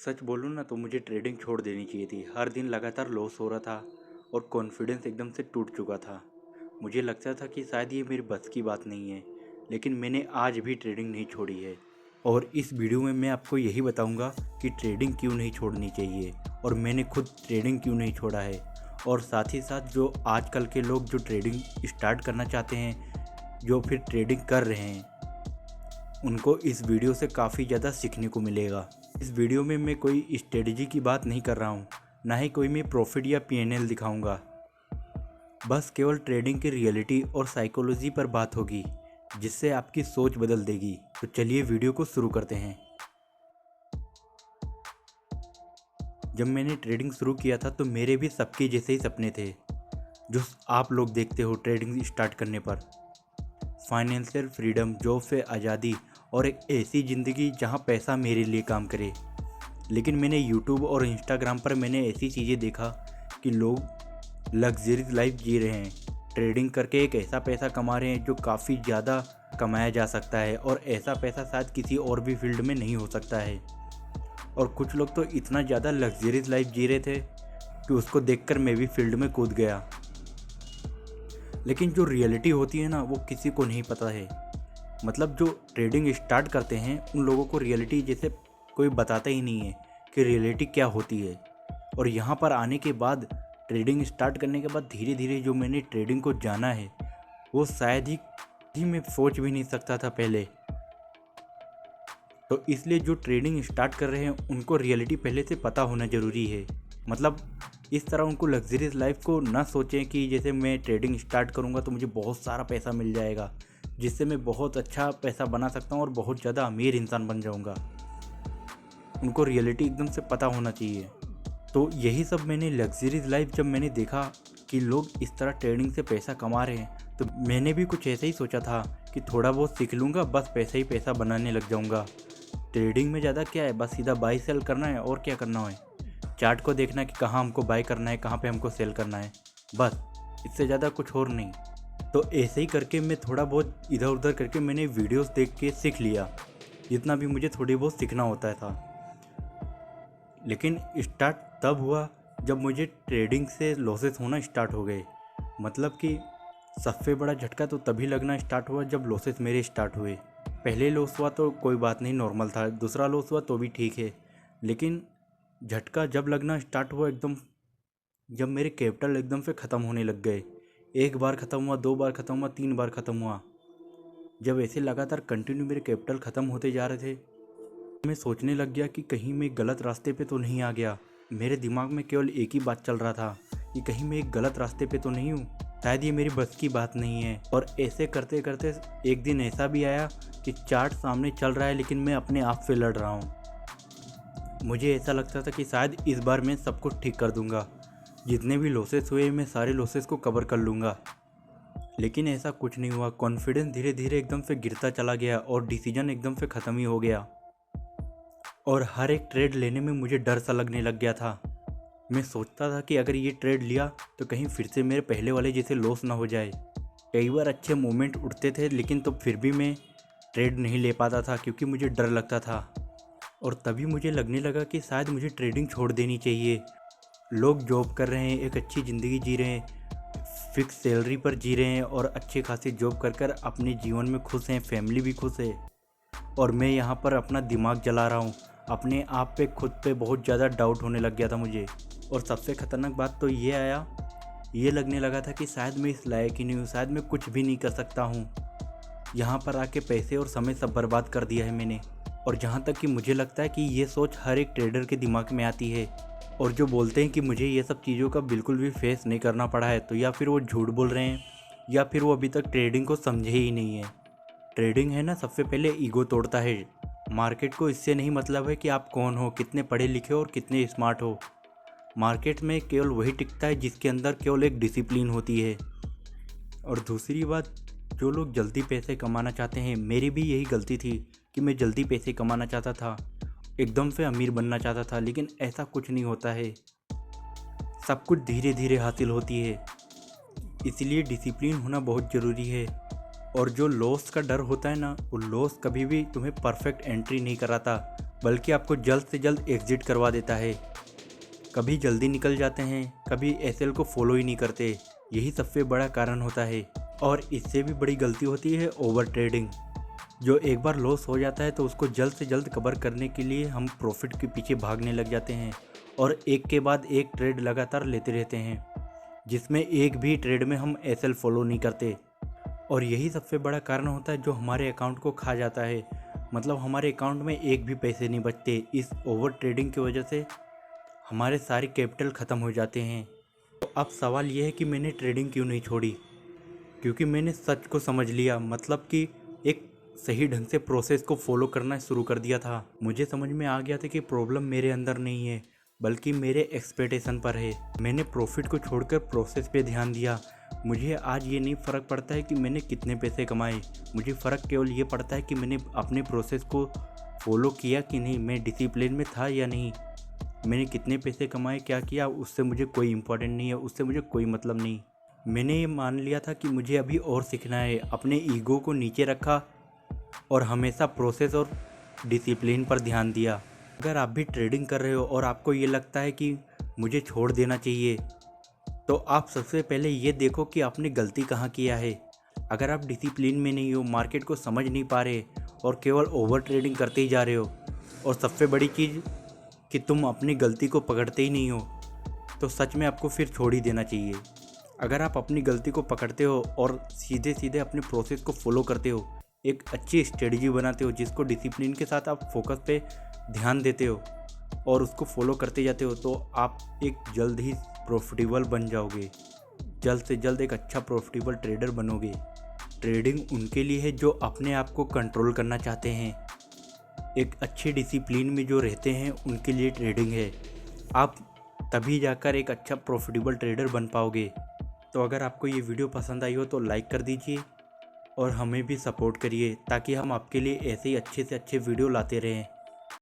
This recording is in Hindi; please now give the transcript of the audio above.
सच बोलूँ ना तो मुझे ट्रेडिंग छोड़ देनी चाहिए थी। हर दिन लगातार लॉस हो रहा था और कॉन्फिडेंस एकदम से टूट चुका था। मुझे लगता था कि शायद ये मेरी बस की बात नहीं है, लेकिन मैंने आज भी ट्रेडिंग नहीं छोड़ी है। और इस वीडियो में मैं आपको यही बताऊंगा कि ट्रेडिंग क्यों नहीं छोड़नी चाहिए और मैंने खुद ट्रेडिंग क्यों नहीं छोड़ा है। और साथ ही साथ जो आजकल के लोग जो ट्रेडिंग स्टार्ट करना चाहते हैं, जो फिर ट्रेडिंग कर रहे हैं, उनको इस वीडियो से काफ़ी ज़्यादा सीखने को मिलेगा। इस वीडियो में मैं कोई स्ट्रेटजी की बात नहीं कर रहा हूँ, ना ही कोई मैं प्रॉफिट या पीएनएल दिखाऊंगा। बस केवल ट्रेडिंग की रियलिटी और साइकोलॉजी पर बात होगी, जिससे आपकी सोच बदल देगी। तो चलिए वीडियो को शुरू करते हैं। जब मैंने ट्रेडिंग शुरू किया था तो मेरे भी सबके जैसे ही सपने थे जो आप लोग देखते हो ट्रेडिंग स्टार्ट करने पर। फाइनेंशियल फ्रीडम, जॉब से आज़ादी और एक ऐसी ज़िंदगी जहाँ पैसा मेरे लिए काम करे। लेकिन मैंने यूट्यूब और इंस्टाग्राम पर मैंने ऐसी चीज़ें देखा कि लोग लग्जरीज लाइफ जी रहे हैं, ट्रेडिंग करके एक ऐसा पैसा कमा रहे हैं जो काफ़ी ज़्यादा कमाया जा सकता है और ऐसा पैसा शायद किसी और भी फील्ड में नहीं हो सकता है। और कुछ लोग तो इतना ज़्यादा लग्जरीज लाइफ जी रहे थे कि उसको देखकर मैं भी फील्ड में कूद गया। लेकिन जो रियलिटी होती है ना, वो किसी को नहीं पता है। मतलब जो ट्रेडिंग स्टार्ट करते हैं उन लोगों को रियलिटी जैसे कोई बताता ही नहीं है कि रियलिटी क्या होती है। और यहाँ पर आने के बाद, ट्रेडिंग स्टार्ट करने के बाद धीरे धीरे जो मैंने ट्रेडिंग को जाना है, वो शायद ही मैं सोच भी नहीं सकता था पहले। तो इसलिए जो ट्रेडिंग स्टार्ट कर रहे हैं उनको रियलिटी पहले से पता होना ज़रूरी है। मतलब इस तरह उनको लग्जरियस लाइफ को ना सोचें कि जैसे मैं ट्रेडिंग स्टार्ट करूँगा तो मुझे बहुत सारा पैसा मिल जाएगा, जिससे मैं बहुत अच्छा पैसा बना सकता हूँ और बहुत ज़्यादा अमीर इंसान बन जाऊँगा। उनको रियलिटी एकदम से पता होना चाहिए। तो यही सब मैंने लग्जरीज लाइफ जब मैंने देखा कि लोग इस तरह ट्रेडिंग से पैसा कमा रहे हैं, तो मैंने भी कुछ ऐसा ही सोचा था कि थोड़ा बहुत सीख लूँगा, बस पैसा ही पैसा बनाने लग जाऊँगा। ट्रेडिंग में ज़्यादा क्या है, बस सीधा बाई सेल करना है और क्या करना है। चार्ट को देखना कि कहाँ हमको बाई करना है, कहाँ पे हमको सेल करना है, बस इससे ज़्यादा कुछ और नहीं। तो ऐसे ही करके मैं थोड़ा बहुत इधर उधर करके मैंने वीडियोस देख के सीख लिया, जितना भी मुझे थोड़ी बहुत सीखना होता था। लेकिन स्टार्ट तब हुआ जब मुझे ट्रेडिंग से लॉसेस होना स्टार्ट हो गए। मतलब कि सबसे बड़ा झटका तो तभी लगना स्टार्ट हुआ जब लॉसेस मेरे स्टार्ट हुए। पहले लॉस हुआ तो कोई बात नहीं, नॉर्मल था। दूसरा लॉस हुआ तो भी ठीक है, लेकिन झटका जब लगना स्टार्ट हुआ एकदम, जब मेरे कैपिटल एकदम से ख़त्म होने लग गए। एक बार ख़त्म हुआ, दो बार ख़त्म हुआ, तीन बार ख़त्म हुआ। जब ऐसे लगातार कंटिन्यू मेरे कैपिटल ख़त्म होते जा रहे थे, मैं सोचने लग गया कि कहीं मैं गलत रास्ते पे तो नहीं आ गया। मेरे दिमाग में केवल एक ही बात चल रहा था कि कहीं मैं एक गलत रास्ते पे तो नहीं हूँ, शायद ये मेरी बस की बात नहीं है। और ऐसे करते करते एक दिन ऐसा भी आया कि चार्ट सामने चल रहा है लेकिन मैं अपने आप से लड़ रहा हूँ। मुझे ऐसा लगता था कि शायद इस बार मैं सब कुछ ठीक कर दूंगा, जितने भी लॉसेस हुए मैं सारे लॉसेस को कवर कर लूँगा। लेकिन ऐसा कुछ नहीं हुआ। कॉन्फिडेंस धीरे धीरे एकदम से गिरता चला गया और डिसीजन एकदम से ख़त्म ही हो गया। और हर एक ट्रेड लेने में मुझे डर सा लगने लग गया था। मैं सोचता था कि अगर ये ट्रेड लिया तो कहीं फिर से मेरे पहले वाले जैसे लॉस ना हो जाए। कई बार अच्छे मोमेंट उठते थे, लेकिन तो फिर भी मैं ट्रेड नहीं ले पाता था क्योंकि मुझे डर लगता था। और तभी मुझे लगने लगा कि शायद मुझे ट्रेडिंग छोड़ देनी चाहिए। लोग जॉब कर रहे हैं, एक अच्छी ज़िंदगी जी रहे हैं, फिक्स सैलरी पर जी रहे हैं और अच्छे खासे जॉब कर कर अपने जीवन में खुश हैं, फैमिली भी खुश है। और मैं यहाँ पर अपना दिमाग जला रहा हूँ। अपने आप पे, खुद पे बहुत ज़्यादा डाउट होने लग गया था मुझे। और सबसे ख़तरनाक बात तो ये आया, ये लगने लगा था कि शायद मैं इस लायक ही नहीं हूँ, शायद मैं कुछ भी नहीं कर सकता हूँ। यहाँ पर आके पैसे और समय सब बर्बाद कर दिया है मैंने। और जहाँ तक कि मुझे लगता है कि ये सोच हर एक ट्रेडर के दिमाग में आती है। और जो बोलते हैं कि मुझे ये सब चीज़ों का बिल्कुल भी फेस नहीं करना पड़ा है, तो या फिर वो झूठ बोल रहे हैं या फिर वो अभी तक ट्रेडिंग को समझे ही नहीं है। ट्रेडिंग है ना, सबसे पहले ईगो तोड़ता है। मार्केट को इससे नहीं मतलब है कि आप कौन हो, कितने पढ़े लिखे हो और कितने स्मार्ट हो। मार्केट में केवल वही टिकता है जिसके अंदर केवल एक डिसिप्लिन होती है। और दूसरी बात, जो लोग जल्दी पैसे कमाना चाहते हैं, मेरी भी यही गलती थी कि मैं जल्दी पैसे कमाना चाहता था, एकदम से अमीर बनना चाहता था। लेकिन ऐसा कुछ नहीं होता है, सब कुछ धीरे धीरे हासिल होती है। इसलिए डिसिप्लिन होना बहुत ज़रूरी है। और जो लॉस का डर होता है ना, वो लॉस कभी भी तुम्हें परफेक्ट एंट्री नहीं कराता, बल्कि आपको जल्द से जल्द एग्जिट करवा देता है। कभी जल्दी निकल जाते हैं, कभी एसएल को फॉलो ही नहीं करते, यही सबसे बड़ा कारण होता है। और इससे भी बड़ी गलती होती है ओवर ट्रेडिंग। जो एक बार लॉस हो जाता है तो उसको जल्द से जल्द कवर करने के लिए हम प्रॉफिट के पीछे भागने लग जाते हैं और एक के बाद एक ट्रेड लगातार लेते रहते हैं, जिसमें एक भी ट्रेड में हम एसएल फॉलो नहीं करते। और यही सबसे बड़ा कारण होता है जो हमारे अकाउंट को खा जाता है। मतलब हमारे अकाउंट में एक भी पैसे नहीं बचते। इस ओवर ट्रेडिंग की वजह से हमारे सारे कैपिटल ख़त्म हो जाते हैं। तो अब सवाल यह है कि मैंने ट्रेडिंग क्यों नहीं छोड़ी? क्योंकि मैंने सच को समझ लिया, मतलब कि एक सही ढंग से प्रोसेस को फॉलो करना शुरू कर दिया था। मुझे समझ में आ गया था कि प्रॉब्लम मेरे अंदर नहीं है बल्कि मेरे एक्सपेक्टेशन पर है। मैंने प्रॉफिट को छोड़कर प्रोसेस पे ध्यान दिया। मुझे आज ये नहीं फ़र्क पड़ता है कि मैंने कितने पैसे कमाए, मुझे फ़र्क केवल ये पड़ता है कि मैंने अपने प्रोसेस को फॉलो किया कि नहीं, मैं डिसिप्लिन में था या नहीं, मैंने कितने पैसे कमाए, क्या किया, उससे मुझे कोई इम्पोर्टेंट नहीं है, उससे मुझे कोई मतलब नहीं। मैंने ये मान लिया था कि मुझे अभी और सीखना है। अपने ईगो को नीचे रखा और हमेशा प्रोसेस और डिसिप्लिन पर ध्यान दिया। अगर आप भी ट्रेडिंग कर रहे हो और आपको ये लगता है कि मुझे छोड़ देना चाहिए, तो आप सबसे पहले ये देखो कि आपने गलती कहाँ किया है। अगर आप डिसिप्लिन में नहीं हो, मार्केट को समझ नहीं पा रहे और केवल ओवर ट्रेडिंग करते ही जा रहे हो, और सबसे बड़ी चीज़ कि तुम अपनी गलती को पकड़ते ही नहीं हो, तो सच में आपको फिर छोड़ ही देना चाहिए। अगर आप अपनी गलती को पकड़ते हो और सीधे सीधे अपने प्रोसेस को फॉलो करते हो, एक अच्छी स्ट्रेटजी बनाते हो जिसको डिसिप्लिन के साथ आप फोकस पे ध्यान देते हो और उसको फॉलो करते जाते हो, तो आप एक जल्द ही प्रॉफिटेबल बन जाओगे। जल्द से जल्द एक अच्छा प्रॉफिटेबल ट्रेडर बनोगे। ट्रेडिंग उनके लिए है जो अपने आप को कंट्रोल करना चाहते हैं। एक अच्छे डिसिप्लिन में जो रहते हैं उनके लिए ट्रेडिंग है। आप तभी जाकर एक अच्छा प्रॉफिटेबल ट्रेडर बन पाओगे। तो अगर आपको ये वीडियो पसंद आई हो तो लाइक कर दीजिए और हमें भी सपोर्ट करिए ताकि हम आपके लिए ऐसे ही अच्छे से अच्छे वीडियो लाते रहें।